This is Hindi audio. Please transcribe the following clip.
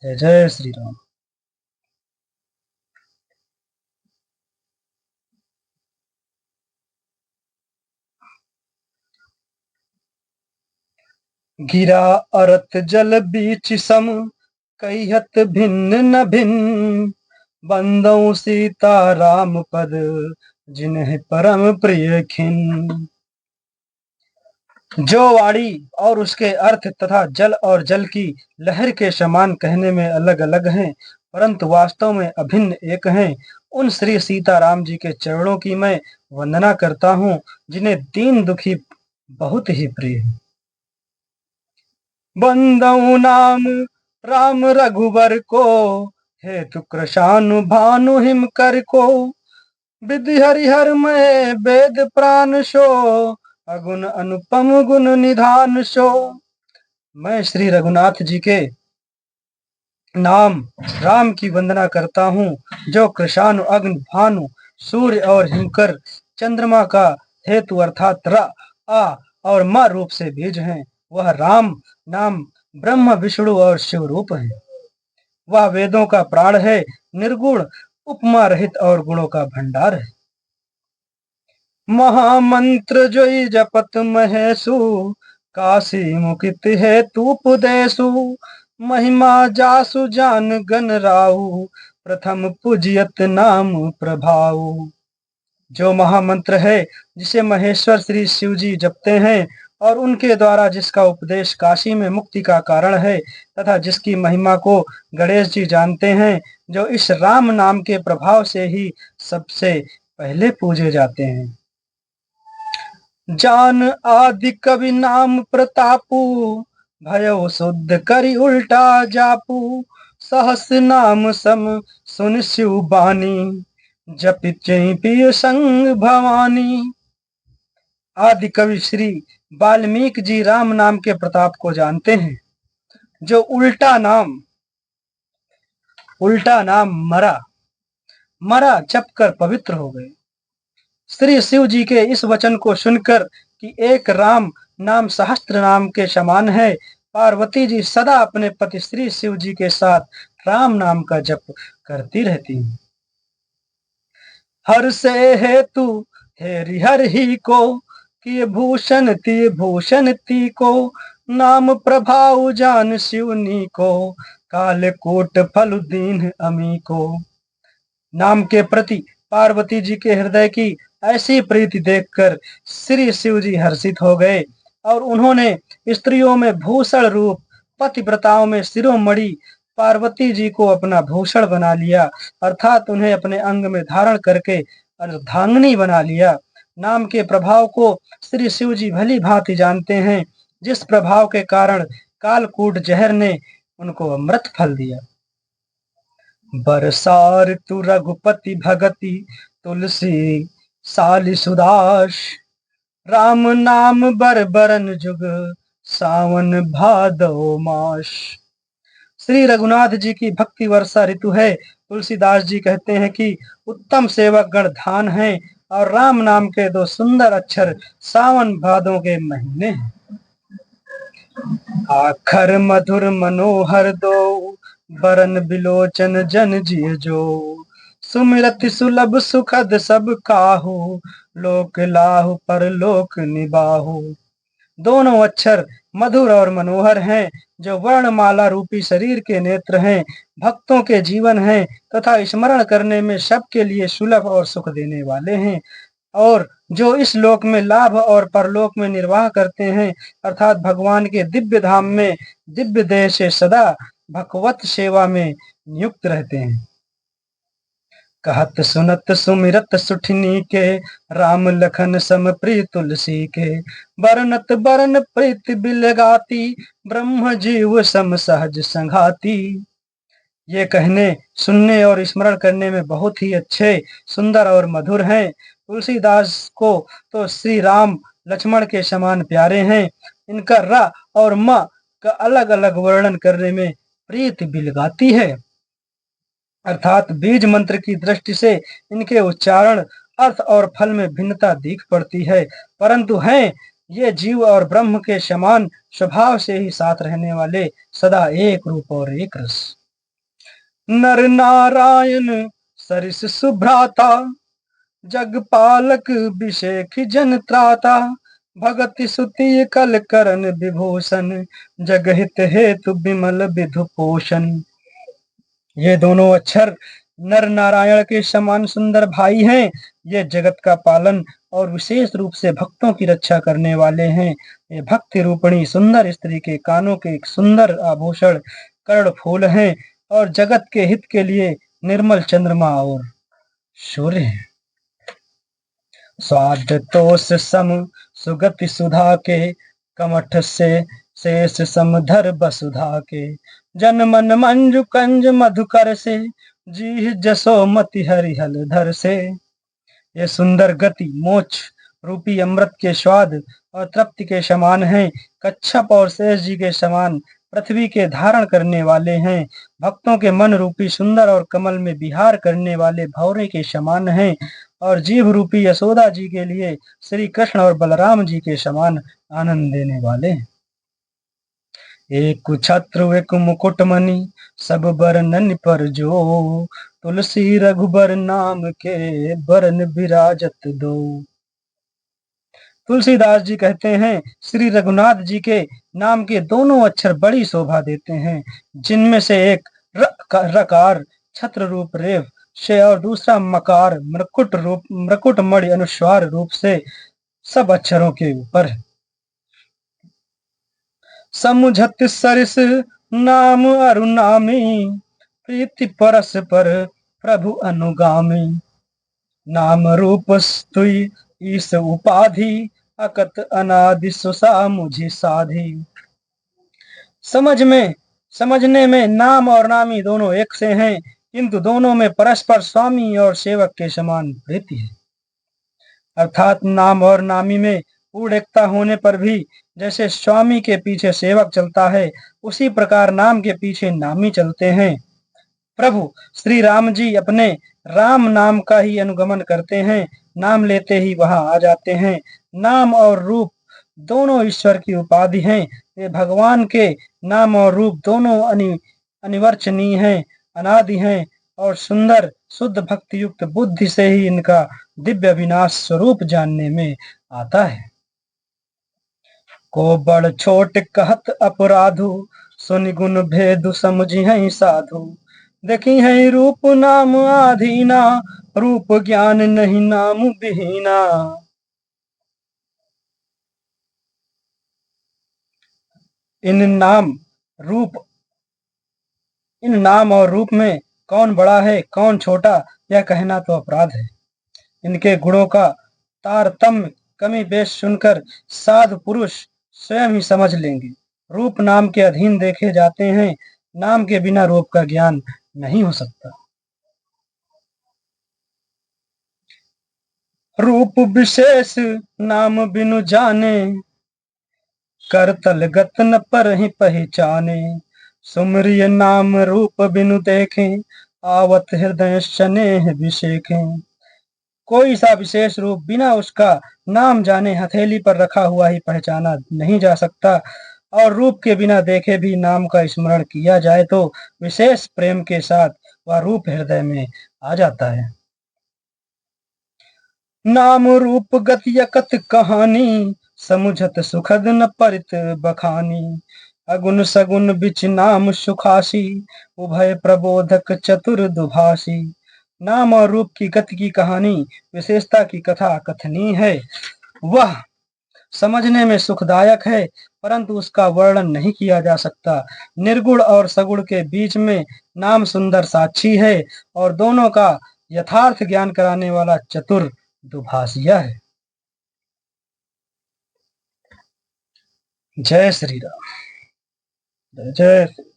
जय जय श्री राम। गिरा अरत जल बीच सम, कहियत भिन्न न भिन्न। बंदौ सीता राम पद, जिन्हें परम प्रिय खिन। जो वाणी और उसके अर्थ तथा जल और जल की लहर के समान कहने में अलग अलग हैं, परंतु वास्तव में अभिन्न एक हैं, उन श्री सीताराम जी के चरणों की मैं वंदना करता हूँ, जिन्हें दीन दुखी बहुत ही प्रिय है। बंदऊ नाम राम रघुबर को, हेतु कृशानु भानु हिम कर को। विधि हरिहर में वेद प्राण शो, अगुण अनुपम गुण निधान शो। मैं श्री रघुनाथ जी के नाम राम की वंदना करता हूँ, जो कृशानु अग्नि भानु सूर्य और हिमकर चंद्रमा का हेतु अर्थात र आ और म रूप से बीज हैं। वह राम नाम ब्रह्म विष्णु और शिव रूप है। वह वेदों का प्राण है, निर्गुण उपमा रहित और गुणों का भंडार है। महामंत्र जोई जपत महेशु, काशी मुकित है तूपदेशु। महिमा जासु जान गन राहु, प्रथम पूजियत नाम प्रभाऊ। जो महामंत्र है, जिसे महेश्वर श्री शिव जी जपते हैं और उनके द्वारा जिसका उपदेश काशी में मुक्ति का कारण है, तथा जिसकी महिमा को गणेश जी जानते हैं, जो इस राम नाम के प्रभाव से ही सबसे पहले पूजे जाते हैं। जान आदि कवि नाम प्रतापु, भयो शुद्ध करी उल्टा जापू। सहस नाम सम सुन शिव बानी, जपित पिय संग भवानी। आदि कवि श्री वाल्मीकि जी राम नाम के प्रताप को जानते हैं, जो उल्टा नाम मरा जप कर पवित्र हो गए। श्री शिव जी के इस वचन को सुनकर कि एक राम नाम सहस्त्र नाम के समान है, पार्वती जी सदा अपने पति श्री शिव जी के साथ राम नाम का जप करती रहती हैं। हर से हेतु हरिहर ही को, किए भूषण ती को। नाम प्रभाव जान शिवनी को, काल कोट फल दीन अमी को। नाम के प्रति पार्वती जी के हृदय की ऐसी प्रीति देखकर श्री शिव जी हर्षित हो गए और उन्होंने स्त्रियों में भूषण रूप, पतिव्रताओं में शिरोमणि पार्वती जी को अपना भूषण बना लिया, अर्थात उन्हें अपने अंग में धारण करके अर्धांगिनी बना लिया। नाम के प्रभाव को श्री शिव जी भली भांति जानते हैं, जिस प्रभाव के कारण कालकूट जहर ने उनको अमृत फल दिया। बरसार तु रघुपति भगति, तुलसी साली सुदास। राम नाम बरबरन जुग, सावन भादो मास। श्री रघुनाथ जी की भक्ति वर्षा ऋतु है। तुलसीदास जी कहते हैं कि उत्तम सेवक गण धान हैं और राम नाम के दो सुंदर अक्षर सावन भादों के महीने हैं। आखर मधुर मनोहर दो, बरन बिलोचन जन जिय जो। सुमिरति सुलभ सुखद सब काहू, लोक लाहु पर लोक निबाहु। दोनों अक्षर मधुर और मनोहर हैं, जो वर्णमाला रूपी शरीर के नेत्र हैं, भक्तों के जीवन हैं तथा स्मरण करने में सबके लिए सुलभ और सुख देने वाले हैं, और जो इस लोक में लाभ और परलोक में निर्वाह करते हैं, अर्थात भगवान के दिव्य धाम में दिव्य देह से सदा भगवत सेवा में नियुक्त रहते हैं। कहत सुनत सुमिरत सुठनी के, राम लखन सम प्रिय तुलसी के। बरनत बरन प्रीत बिलगाती, ब्रह्म जीव सम सहज संघाती। ये कहने, सुनने और स्मरण करने में बहुत ही अच्छे, सुंदर और मधुर हैं। तुलसीदास को तो श्री राम लक्ष्मण के समान प्यारे हैं। इनका र और म का अलग अलग वर्णन करने में प्रीति बिलगाती है, अर्थात बीज मंत्र की दृष्टि से इनके उच्चारण, अर्थ और फल में भिन्नता दिख पड़ती है, परंतु हैं ये जीव और ब्रह्म के समान स्वभाव से ही साथ रहने वाले, सदा एक रूप और एक रस। नर नारायण सरिस सुभ्राता, जगपालक विषेख जन त्राता, भगति सुति कल करन विभूषण, जगहित हेतु विमल विधु पोषण। ये दोनों अक्षर नर नारायण के समान सुंदर भाई हैं। ये जगत का पालन और विशेष रूप से भक्तों की रक्षा करने वाले हैं। ये भक्ति रूपणी सुंदर स्त्री के कानों के एक सुंदर आभूषण कर्ण फूल हैं और जगत के हित के लिए निर्मल चंद्रमा और सूर्य हैं। स्वाद तोष सम सुगति सुधा के, कमठ से शेष समधर वसुधा के, जन मन मंजु कंज मधुकर से, जी जसो मति हरिहल धर से। ये सुंदर गति मोक्ष रूपी अमृत के स्वाद और तृप्ति के समान हैं। कच्छप और शेष जी के समान पृथ्वी के धारण करने वाले हैं। भक्तों के मन रूपी सुंदर और कमल में विहार करने वाले भौरे के समान हैं और जीव रूपी यशोदा जी के लिए श्री कृष्ण और बलराम जी के समान आनंद देने वाले हैं। एक छत्र एक मुकुट मणि, सब बरनन पर जो, तुलसी रघुबर नाम के बरन विराजत दो। तुलसीदास जी कहते हैं, श्री रघुनाथ जी के नाम के दोनों अक्षर बड़ी शोभा देते हैं, जिनमें से एक रकार छत्र रूप रेव से और दूसरा मकार मृकुट मणि अनुस्वार रूप से सब अक्षरों के ऊपर है। समुझत सरिस नाम अरुनामी, प्रीति परस पर प्रभु अनुगामी, नाम रूप स्तुई ईस उपाधि, अकत अनादि सुसा मुझे साधी। समझने में नाम और नामी दोनों एक से हैं, किंतु दोनों में परस्पर स्वामी और सेवक के समान प्रीति है। अर्थात नाम और नामी में पूर्ण एकता होने पर भी जैसे स्वामी के पीछे सेवक चलता है, उसी प्रकार नाम के पीछे नामी चलते हैं। प्रभु श्री राम जी अपने राम नाम का ही अनुगमन करते हैं, नाम लेते ही वहां आ जाते हैं। नाम और रूप दोनों ईश्वर की उपाधि हैं। ये भगवान के नाम और रूप दोनों अनिवर्चनीय हैं, अनादि हैं और सुंदर शुद्ध भक्ति युक्त बुद्धि से ही इनका दिव्य विनाश स्वरूप जानने में आता है। को बड़ छोट कहत अपराधु, सुनि गुण भेदु समझी है साधु। देखी है रूप नाम आधीना, रूप ज्ञान नहीं नाम विहीना। इन नाम और रूप में कौन बड़ा है कौन छोटा, यह कहना तो अपराध है। इनके गुणों का तारतम्य कमी बेश सुनकर साधु पुरुष स्वयं ही समझ लेंगे। रूप नाम के अधीन देखे जाते हैं, नाम के बिना रूप का ज्ञान नहीं हो सकता। रूप विशेष नाम बिनु जाने, करतल गतन पर ही पहचाने। सुमरिय नाम रूप बिनु देखे, आवत हृदय स्नेह विषेखे। कोई सा विशेष रूप बिना उसका नाम जाने हथेली पर रखा हुआ ही पहचाना नहीं जा सकता, और रूप के बिना देखे भी नाम का स्मरण किया जाए तो विशेष प्रेम के साथ वह रूप हृदय में आ जाता है। नाम रूप गति अकत कहानी, समुझत सुखद न परित बखानी। अगुन सगुन बिच नाम सुखासी, उभय प्रबोधक चतुर दुभासी। नाम और रूप की गति की कहानी विशेषता की कथा कथनीय है। वह समझने में सुखदायक है, परंतु उसका वर्णन नहीं किया जा सकता। निर्गुण और सगुण के बीच में नाम सुंदर साक्षी है और दोनों का यथार्थ ज्ञान कराने वाला चतुर दुभाषिया है। जय श्री राम। जय जय।